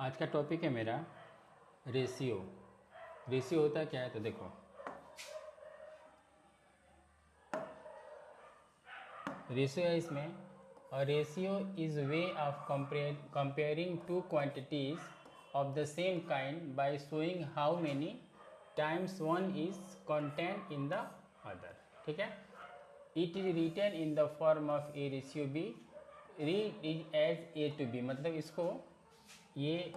आज का टॉपिक है मेरा रेशियो। रेशियो होता क्या है तो देखो, रेशियो है इसमें, और ratio is way of comparing two quantities of the same kind by showing how many times one is content in the other. ठीक है, it is written in the form of a ratio b, read is as a to b. मतलब इसको ये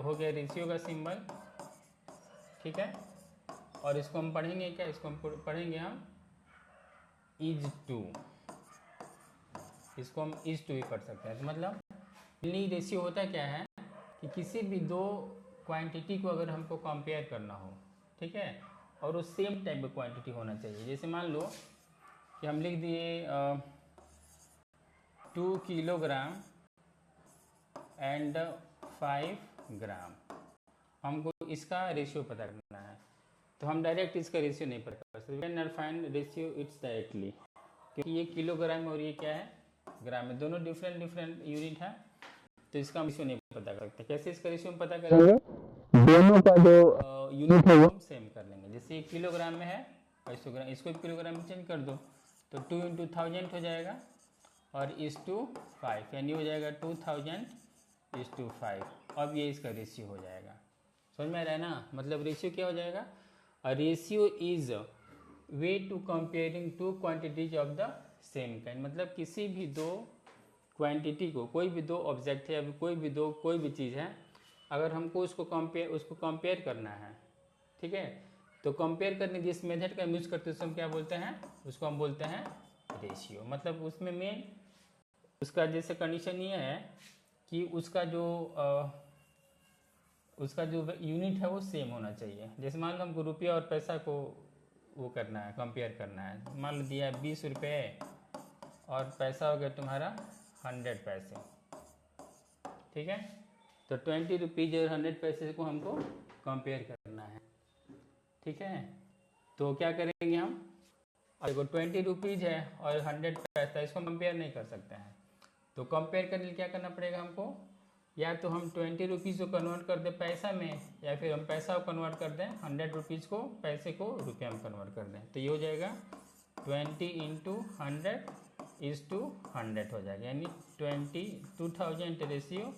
हो गया ratio का symbol. ठीक है, और इसको हम पढ़ेंगे क्या, इसको हम पढ़ेंगे हम इज टू, इसको हम इज टू ही पढ़ सकते हैं। तो मतलब रेशियो होता क्या है कि किसी भी दो क्वांटिटी को अगर हमको कंपेयर करना हो, ठीक है, और वो सेम टाइप का क्वांटिटी होना चाहिए। जैसे मान लो कि हम लिख दिए 2 किलोग्राम एंड 5 ग्राम, हमको इसका रेशियो पता करना है, तो हम डायरेक्ट इसका रेशियो नहीं पता कर सकते। We can find ratio its directly, क्योंकि ये किलोग्राम और ये क्या है ग्राम में, दोनों डिफरेंट यूनिट है, तो इसका रेशियो नहीं पता कर सकते। कैसे इसका रेशियो हम पता करेंगे, दोनों का जो यूनिट है वो हम सेम कर लेंगे। जैसे ये किलोग्राम में है 500 ग्राम, इसको किलोग्राम में चेंज कर दो तो 2 × 1000 हो जाएगा, और इस टू 5 यानी हो जाएगा 2000/5। अब ये इसका रेशियो हो जाएगा। समझ में आ रहा है ना, मतलब रेशियो क्या हो जाएगा, अ ratio is way to comparing two quantities of the same kind. मतलब किसी भी दो क्वांटिटी को, कोई भी दो ऑब्जेक्ट है या कोई भी चीज़ है, अगर हमको उसको कंपेयर करना है, ठीक है, तो कंपेयर करने जिस मेथड का यूज करते हैं उसको हम क्या बोलते हैं, उसको हम बोलते हैं रेशियो। मतलब उसमें मेन उसका जैसे कंडीशन ये है कि उसका जो यूनिट है वो सेम होना चाहिए। जैसे मान लो हमको रुपया और पैसा को वो करना है, कंपेयर करना है। मान लो दिया 20 रुपये और पैसा हो गया तुम्हारा 100 पैसे, ठीक है, तो 20 रुपीज़ और 100 पैसे को हमको कंपेयर करना है। ठीक है, तो क्या करेंगे हम, देखो 20 रुपीज़ है और 100 पैसा, इसको कंपेयर नहीं कर सकते हैं, तो कंपेयर करने के लिए क्या करना पड़ेगा हमको, या तो हम 20 रुपीज़ को कन्वर्ट कर दें पैसा में, या फिर हम पैसा को कन्वर्ट कर दें 100 रुपीज़ को पैसे को रुपया में कन्वर्ट कर दें। तो ये हो जाएगा 20 × 100 हो जाएगा, यानी 2000 रेशियो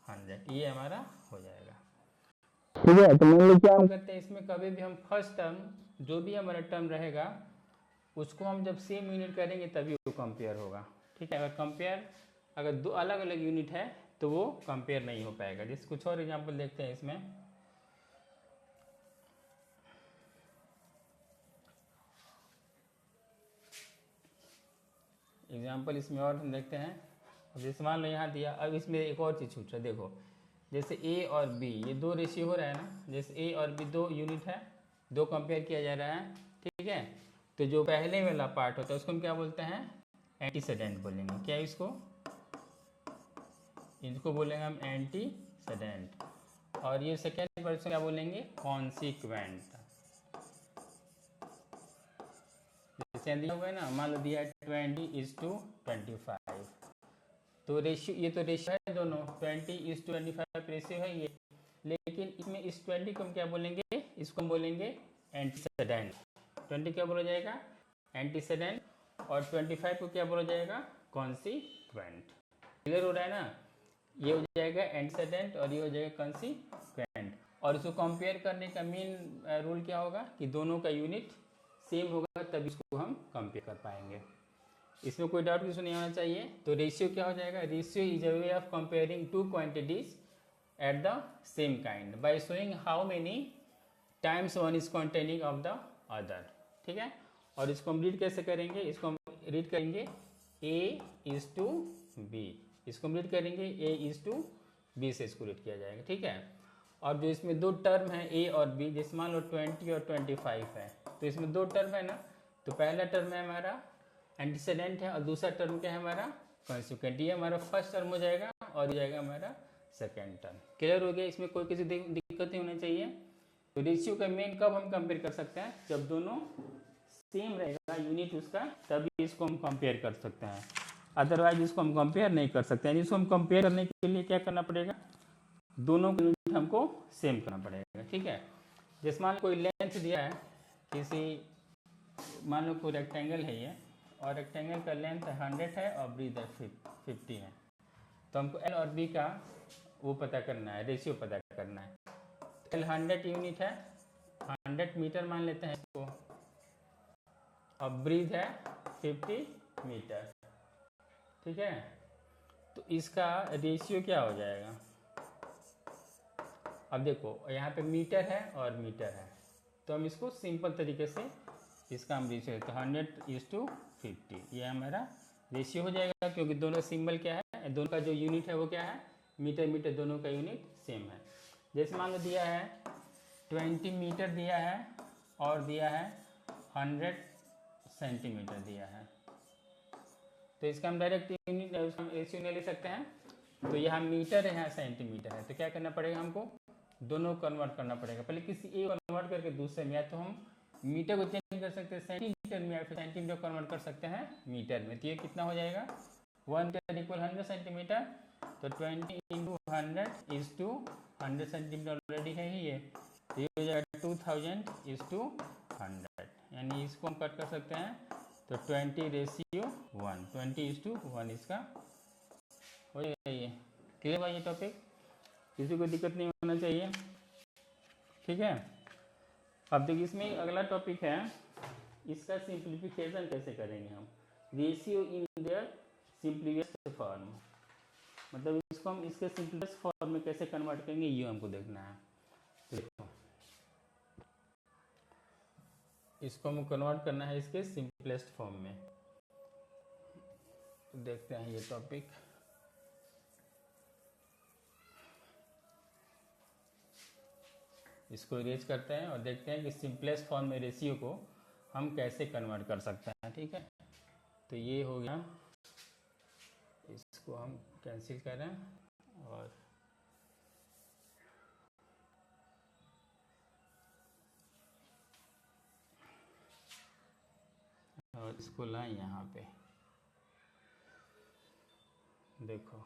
100, ये हमारा हो जाएगा। ठीक है, तो मान लो क्या हम करते हैं इसमें, कभी भी हम फर्स्ट टर्म जो भी हमारा टर्म रहेगा उसको हम जब सेम यूनिट करेंगे तभी वो कंपेयर होगा। ठीक है, अगर दो अलग अलग यूनिट है तो वो कंपेयर नहीं हो पाएगा। जैसे कुछ और एग्जांपल देखते हैं इसमें, एग्जांपल इसमें और हम देखते हैं। अब जैसे मान लो यहाँ दिया, अब इसमें एक और चीज़ छूट रहा है। देखो जैसे ए और बी, ये दो रेशियो हो रहा है ना, जैसे ए और बी दो यूनिट है, दो कंपेयर किया जा रहा है, ठीक है, तो जो पहले वाला पार्ट होता है उसको हम क्या बोलते हैं, एंटीसेडेंट बोलेंगे। क्या इसको बोलेंगे हम एंटीसेडेंट, और ये सेकेंड पर्सन क्या बोलेंगे, कॉन्सिक्वेंट। जैसे दिया हुआ है ना, मान लो दिया 20:25, तो रेशियो, ये तो रेशियो है दोनों, 20:25 रेशियो है ये, लेकिन इसमें इस 20 को हम क्या बोलेंगे, इसको हम बोलेंगे एंटीसेडेंट। 20 क्या बोला जाएगा, एंटीसेडेंट, और 25 को क्या बोला जाएगा, कॉन्सिक्वेंट। क्लियर हो रहा है ना, ये हो जाएगा एंटीसेडेंट और ये हो जाएगा कॉन्सिक्वेंट। और इसको कंपेयर करने का मेन रूल क्या होगा कि दोनों का यूनिट सेम होगा, तब इसको हम कंपेयर कर पाएंगे। इसमें कोई डाउट किसी नहीं होना चाहिए। तो रेशियो क्या हो जाएगा, ratio is a way of comparing two quantities at the same kind by showing how many times one is containing of the other. ठीक है, और इसको हम रीड कैसे करेंगे, इसको हम रीड करेंगे A:B, इसको हम रीड करेंगे A:B से इसको रीड किया जाएगा। ठीक है, और जो इसमें दो टर्म है A और B, जैसे मान लो 20 और 25 है, तो इसमें दो टर्म है ना, तो पहला टर्म है हमारा एंटीसेडेंट है और दूसरा टर्म क्या है हमारा, कॉन्सिक्वेंट। ये हमारा फर्स्ट टर्म हो जाएगा और ये जाएगा हमारा सेकेंड टर्म। क्लियर हो गया, इसमें कोई किसी दिक्कत नहीं होनी चाहिए। तो रेशियो का मेन कब हम कंपेयर कर सकते हैं, जब दोनों सेम रहेगा यूनिट उसका, तभी इसको हम कंपेयर कर सकते हैं। अदरवाइज इसको हम कंपेयर नहीं कर सकते। यानी इसको हम कंपेयर करने के लिए क्या करना पड़ेगा, दोनों का यूनिट हमको सेम करना पड़ेगा। ठीक है, जैसे मान लो कोई लेंथ दिया है किसी, मान लो कोई रेक्टेंगल है ये, और रेक्टेंगल का लेंथ 100 है और ब्रीथ है 50 है, तो हमको एल और बी का वो पता करना है, रेशियो पता करना है। एल 100 यूनिट है, 100 मीटर मान लेते हैं इसको, और ब्रीथ है 50 मीटर। ठीक है, तो इसका रेशियो क्या हो जाएगा, अब देखो यहाँ पे मीटर है और मीटर है, तो हम इसको सिंपल तरीके से इसका हम रेशियो तो 100:50 ये हमारा रेशियो हो जाएगा, क्योंकि दोनों सिंबल क्या है, दोनों का जो यूनिट है वो क्या है, मीटर मीटर, दोनों का यूनिट सेम है। जैसे मान लो दिया है 20 मीटर दिया है और दिया है 100 सेंटीमीटर दिया है, तो इसका हम डायरेक्ट यूनिट रेशियो नहीं ले सकते हैं। तो यहाँ मीटर है, यहाँ सेंटीमीटर है, तो क्या करना पड़ेगा, हमको दोनों कन्वर्ट करना पड़ेगा। पहले किसी एक कन्वर्ट करके दूसरे में, या तो हम मीटर को चेंज कर सकते हैं सेंटीमीटर में, या फिर सेंटीमीटर कन्वर्ट कर सकते हैं मीटर में। तो ये कितना हो जाएगा, 1 मीटर इक्वल 100 सेंटीमीटर, तो 20 × 100 सेंटीमीटर ऑलरेडी है ही ये, तो ये हो जाएगा 2000:100, यानी इसको हम कट कर सकते हैं, तो 20:1, 20:1 इसका हो जाएगा। ये क्लियर हुआ ये टॉपिक, किसी को दिक्कत नहीं होना चाहिए। ठीक है, अब देखिए इसमें अगला टॉपिक है, इसका सिंप्लीफिकेशन कैसे करेंगे हम, ratio in there simplified form, मतलब इसको हम इसके सिंपलेस्ट फॉर्म में कैसे कन्वर्ट करेंगे, ये हमको देखना है। देखो इसको हम कन्वर्ट करना है इसके सिंपलेस्ट फॉर्म में, देखते हैं ये टॉपिक। इसको इरेज करते हैं और देखते हैं कि सिंपलेस्ट फॉर्म में रेशियो को हम कैसे कन्वर्ट कर सकते हैं। ठीक है, तो ये हो गया, इसको हम कैंसिल करें और इसको लाएं यहाँ पे, देखो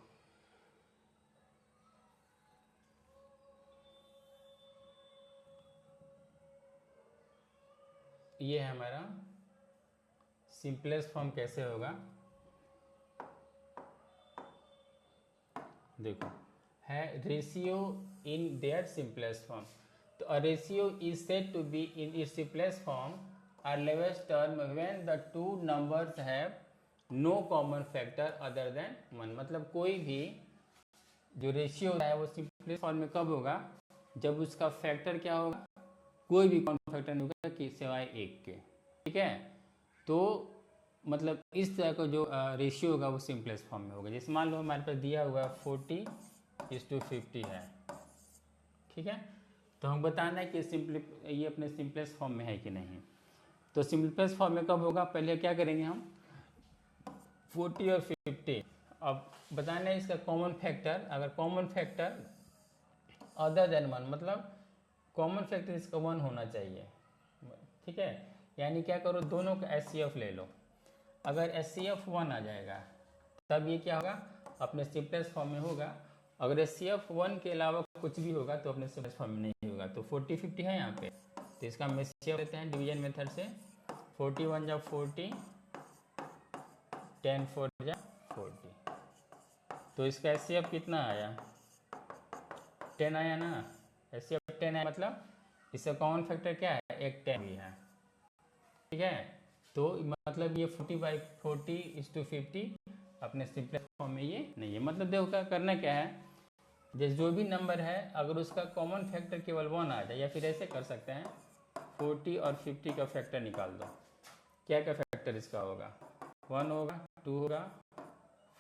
ये है हमारा सिंपलेस्ट फॉर्म कैसे होगा, देखो है ratio in their simplest form, तो a ratio is said to be in its simplest form or lowest term when the two numbers have no common factor other than 1, मतलब कोई भी जो रेशियो है वो सिंपलेस्ट फॉर्म में कब होगा, जब उसका फैक्टर क्या होगा, कोई भी कॉमन फैक्टर नहीं होगा कि सिवाय एक के। ठीक है, तो मतलब इस तरह का जो रेशियो होगा वो सिंपलेस्ट फॉर्म में होगा। जैसे मान लो हमारे पास दिया हुआ 40:50 है। ठीक है, तो हम बताना है कि ये अपने सिंपलेस्ट फॉर्म में है कि नहीं। तो सिंपलेस्ट फॉर्म में कब होगा, पहले क्या करेंगे हम 40 और 50, अब बताना है इसका कॉमन फैक्टर, अगर कॉमन फैक्टर अदर देन 1, मतलब कॉमन फैक्टर इसका 1 होना चाहिए। ठीक है, यानी क्या करो, दोनों का HCF ले लो, अगर HCF 1 आ जाएगा तब ये क्या होगा, अपने सिंपलेस्ट फॉर्म में होगा। अगर HCF 1 के अलावा कुछ भी होगा तो अपने सिंपलेस्ट फॉर्म में नहीं होगा। तो 40-50 है यहाँ पे, तो इसका हम HCF लेते हैं डिवीजन मेथड से, 41 जा 40, 10 4 जा 40, तो इसका HCF कितना आया, 10 आया ना। HCF 10 है, मतलब इसका कॉमन फैक्टर क्या है, एक 10 भी है। ठीक है, तो मतलब ये 40/40:50 अपने सिंपलेस्ट फॉर्म में ये नहीं है। मतलब देखो क्या करना क्या है, जैसे जो भी नंबर है अगर उसका कॉमन फैक्टर केवल 1 आ जाए, या फिर ऐसे कर सकते हैं 40 और 50 का फैक्टर निकाल दो, क्या क्या फैक्टर इसका होगा, 1 होगा, 2 होगा,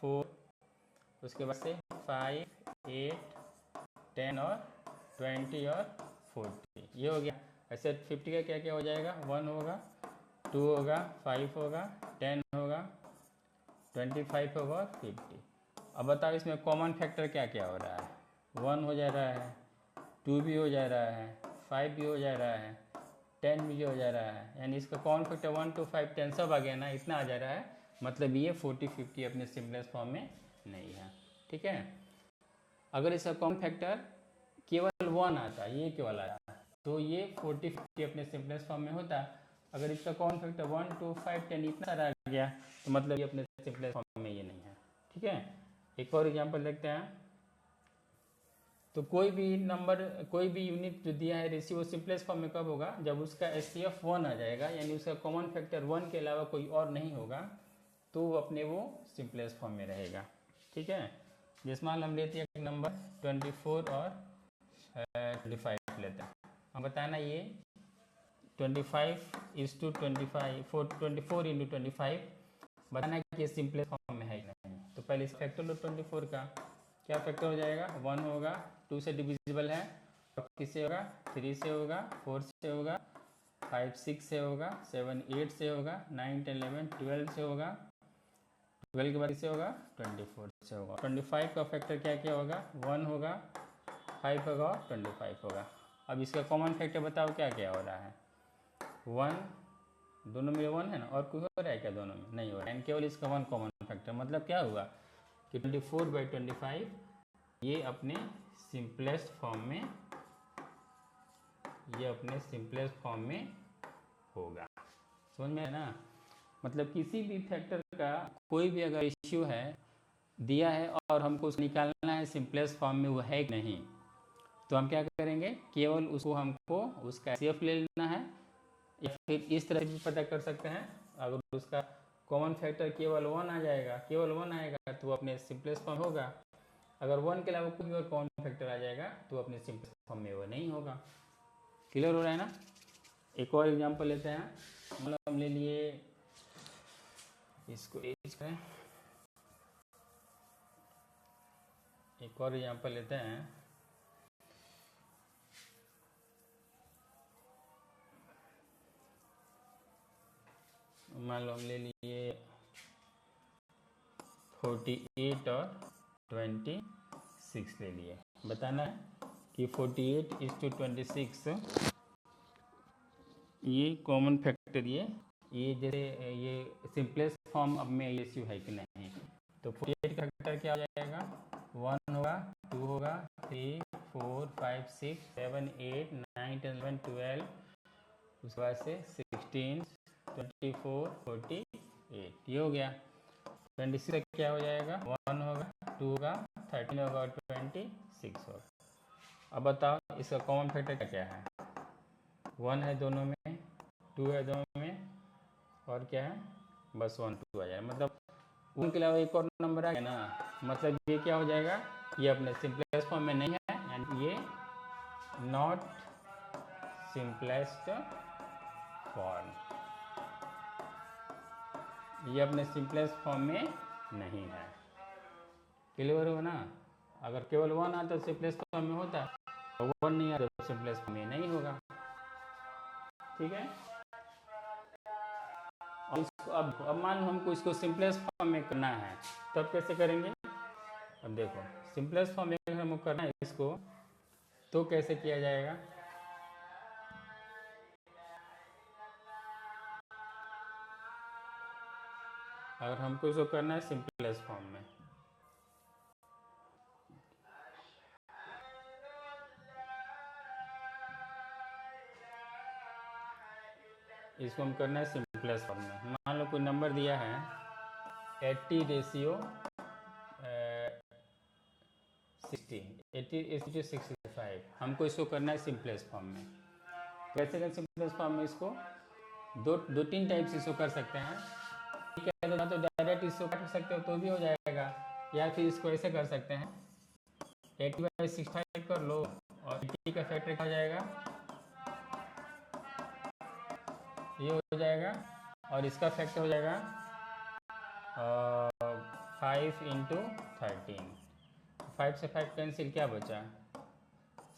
4, उसके बाद से 5, 8, 10 और 20 और 40, ये हो गया। ऐसे 50 का क्या क्या हो जाएगा, 1 होगा, 2 होगा, 5 होगा, 10 होगा, 25 होगा और 50। अब बताओ इसमें कॉमन फैक्टर क्या क्या हो रहा है, 1 हो जा रहा है, 2 भी हो जा रहा है, 5 भी हो जा रहा है, 10 भी हो जा रहा है, यानी इसका कॉमन फैक्टर 1 2 5 10 सब आ गया ना, इतना आ जा रहा है। मतलब ये 40-50 अपने सिंपलेस्ट फॉर्म में नहीं है। ठीक है, अगर इसका कॉमन फैक्टर केवल 1 आता, ये केवल आया, तो ये 40-50 अपने सिंपलेस्ट फॉर्म में होता। अगर इसका कॉमन फैक्टर 1, 2, 5, 10 इतना सारा आ गया तो मतलब ये अपने सिंपलेस्ट फॉर्म में ये नहीं है। ठीक है, एक और एग्जांपल देखते हैं। तो कोई भी नंबर, कोई भी यूनिट जो दिया है रेशियो, सिंपलेस्ट फॉर्म में कब होगा, जब उसका एचसीएफ 1 आ जाएगा, यानी उसका कॉमन फैक्टर 1 के अलावा कोई और नहीं होगा, तो वो अपने वो सिंपलेस्ट फॉर्म में रहेगा। ठीक है, जिस मान हम लेते हैं एक नंबर 24 और 25 लेते हैं, हम बताना ये 24 इंटू 25 बताना कि ये सिंपलेस्ट फॉर्म में है कि नहीं। तो पहले इस फैक्टर लो 24 का, क्या फैक्टर हो जाएगा, 1 होगा, 2 से डिविजिबल है, किससे होगा, 3 से होगा, 4 से होगा, 5 6 से होगा, 7 8 से होगा, 9 10 11 12 से होगा, 12 के बाद इससे होगा 24 से होगा। 25 का फैक्टर क्या क्या होगा, 1 होगा, 5 होगा और 25 होगा। अब इसका कॉमन फैक्टर बताओ क्या क्या हो रहा है, 1, दोनों में 1 है ना, और कोई हो रहा है क्या, दोनों में नहीं हो रहा है, केवल इसका 1 कॉमन फैक्टर। मतलब क्या हुआ कि 24/25 ये अपने सिंपलेस्ट फॉर्म में, ये अपने सिंपलेस्ट फॉर्म में होगा। समझ में है ना, मतलब किसी भी फैक्टर का कोई भी अगर रेशियो है दिया है और हमको उसको निकालना है सिंपलेस्ट फॉर्म में वो है कि नहीं, तो हम क्या करेंगे, केवल उसको हमको उसका एचसीएफ ले लेना है, या फिर इस तरह से भी पता कर सकते हैं, अगर उसका कॉमन फैक्टर केवल 1 आ जाएगा, केवल 1 आएगा तो अपने सिंपलेस्ट फॉर्म होगा। अगर 1 के अलावा कोई और कॉमन फैक्टर आ जाएगा तो अपने सिंपलेस्ट फॉर्म में वो नहीं होगा। क्लियर हो रहा है ना। एक और एग्जांपल लेते हैं, मतलब हम ले लिए इसको एज करें, एक और एग्जांपल लेते हैं। मान लो हम ले लिए 48 और 26 ले लिए। बताना है कि 48:26 ये कॉमन फैक्टर, ये जैसे ये सिंपलेस्ट फॉर्म अब में रेशियो है कि नहीं। तो 48 का फैक्टर क्या हो जाएगा, 1 होगा, 2 होगा, 3 4 5 6 7 8 9 10 11 12, उसके बाद से 16 24 48 ये हो गया। 26 का क्या हो जाएगा, 1 होगा, 2 होगा, 13 होगा और 26 होगा। अब बताओ इसका कॉमन फैक्टर क्या क्या है, 1 है दोनों में, 2 है दोनों में, और क्या है, बस 1 2 आ जाएगा। मतलब 1 के अलावा एक और नंबर आ गया ना, मतलब ये क्या हो जाएगा, ये अपने सिंपलेस्ट फॉर्म में नहीं है, एंड ये नॉट सिंपलेस्ट फॉर्म, ये अपने सिंपलेस्ट फॉर्म में नहीं है। क्लियर हो ना। अगर केवल 1 आता तो सिंपलेस्ट फॉर्म में होता, और 1 नहीं आता तो सिंपलेस्ट फॉर्म में नहीं होगा। ठीक है, और इसको अब मान लो हमको इसको सिंपलेस्ट फॉर्म में करना है, तब कैसे करेंगे। अब देखो सिंपलेस्ट फॉर्म में अगर हमको करना है इसको, तो कैसे किया जाएगा। अगर हमको इसको करना है सिंपलेस्ट फॉर्म में, इसको हम करना है सिंपलेस्ट फॉर्म में। मान लो कोई नंबर दिया है 80:60, 80:65, हमको इसको करना है सिंपलेस्ट फॉर्म में। कैसे करें सिंपलेस्ट फॉर्म में इसको, दो तीन टाइप से इसको कर सकते हैं। ठीक है, तो डायरेक्ट इसको कर सकते हो तो भी हो जाएगा, या फिर इसको ऐसे कर सकते हैं 80/65 कर लो, और 80 का फैक्टर क्या हो जाएगा, ये हो जाएगा, और इसका फैक्टर हो जाएगा 5 × 13। 5 से 5 कैंसिल, क्या बचा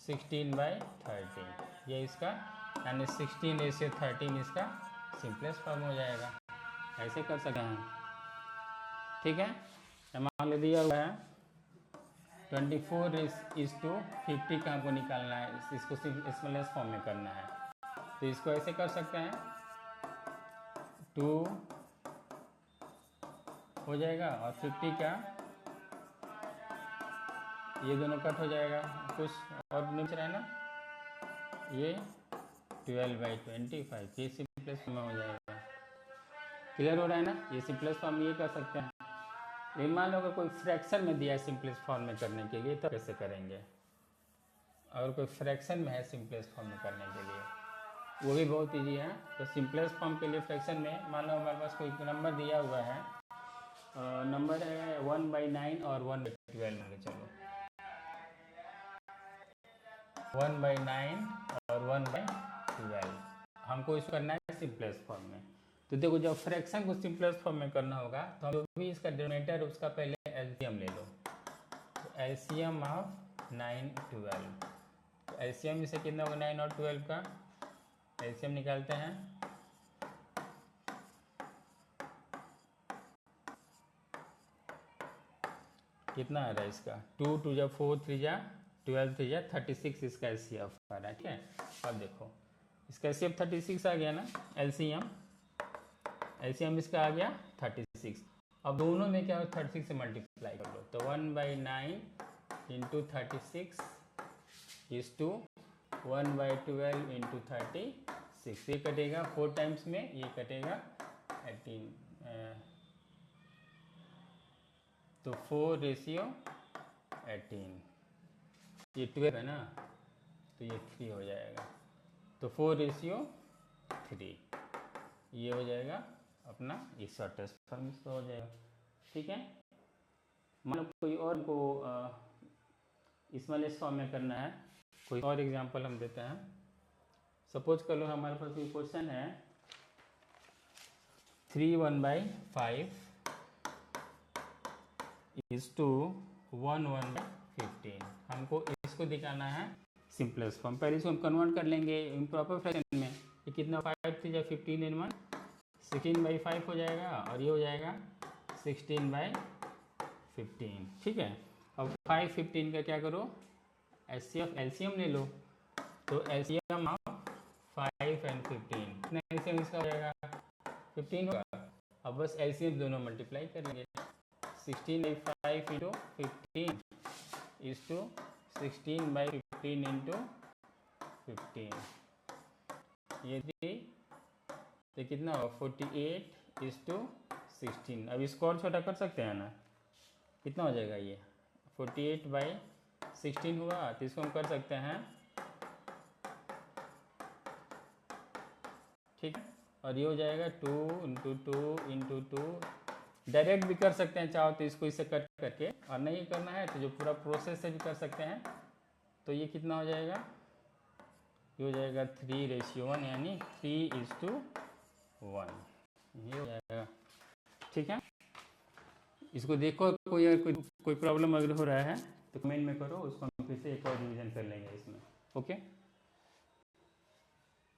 16/13, ये इसका यानी 16:13 इसका सिंपलेस्ट फॉर्म हो जाएगा। ऐसे कर सकते हैं। ठीक है, मान लो दिया हुआ है 24:50 का हमको निकालना है, इसको सिंपलेस्ट फॉर्म में करना है, तो इसको ऐसे कर सकते हैं 2 हो जाएगा, और 50 क्या, ये दोनों कट हो जाएगा, कुछ और नहीं बच रहा है ना, ये 12/25 ये सिंपलेस्ट फॉर्म में हो जाएगा। क्लियर हो रहा है ना, ये सिंपलेस्ट फॉर्म ये कर सकते हैं। लेकिन मान लो अगर कोई फ्रैक्शन में दिया है सिंपलेस्ट फॉर्म में करने के लिए तो कैसे करेंगे, अगर कोई फ्रैक्शन में है सिंपलेस्ट फॉर्म में करने के लिए वो भी बहुत ईजी है। तो सिंपलेस्ट फॉर्म के लिए फ्रैक्शन में मान लो हमारे पास कोई नंबर दिया हुआ है, नंबर है 1/9 और 1/12 मान के चलो, 1/9 और 1/12 हमको इसको करना है सिंपलेस्ट फॉर्म में। तो देखो जब फ्रैक्शन को सिंपलेस्ट फॉर्म में करना होगा तो हम जो भी इसका डिनोमिनेटर उसका पहले एलसीएम ले लो। तो एलसीएम ऑफ 9, 12, तो एलसीएम इसे कितना होगा 9 और 12 का, एलसीएम निकालते हैं। कितना आ रहा है इसका, 2 2 जा 4 3 जा 12 3 जा 36 इसका एलसीएम आ रहा है। ठीक है, अब देखो इसका एलसीएम 36 आ गया ना, एलसीएम इसका आ गया 36। अब दोनों में क्या हो 36 से मल्टीप्लाई कर लो, तो 1/9 इंटू 36 इज टू 1/12 इंटू 36, ये कटेगा 4 टाइम्स में, ये कटेगा 18, तो 4:18, ये 12 है ना तो ये 3 हो जाएगा, तो 4:3 ये हो जाएगा अपना ये शॉर्टेस्ट फॉर्म इसका हो जाएगा। ठीक है, मान लो कोई और को स्मॉलेस्ट फॉर्म में करना है, कोई और एग्जांपल हम देते हैं। सपोज कर लो हमारे पास कोई क्वेश्चन है 3 1/5 इज टू 1 1/15, हमको इसको दिखाना है सिंपलेस्ट फॉर्म। पहले इसको हम कन्वर्ट कर लेंगे इम्प्रॉपर फ्रैक्शन में, ये कितना 5 3 जा 15 इन 1 16/5 हो जाएगा, और ये हो जाएगा 16/15। ठीक है, अब 5 15 का क्या करो एलसीएम ले लो, तो एलसीएम ऑफ 5 and 15 कितना एलसीएम इसका हो जाएगा 15 होगा। अब बस एलसीएम दोनों मल्टीप्लाई कर लेंगे, 16/5 इंटू 15 इज टू 16/15 इंटू 15, ये कितना होगा 48 इज टू 16। अब इसको और छोटा कर सकते हैं ना, कितना हो जाएगा ये 48/16 हुआ, तो इसको हम कर सकते हैं। ठीक है, और ये हो जाएगा 2 इंटू 2 इंटू 2, डायरेक्ट भी कर सकते हैं चाहो तो इसको इससे कट करके, और नहीं करना है तो जो पूरा प्रोसेस से भी कर सकते हैं। तो ये कितना हो जाएगा, ये हो जाएगा 3:1 यानी 3:1, ये हो जाएगा। ठीक है, इसको देखो कोई प्रॉब्लम अगर हो रहा है तो कमेंट में करो, उसको हम फिर से एक और रिवीजन कर लेंगे इसमें। ओके।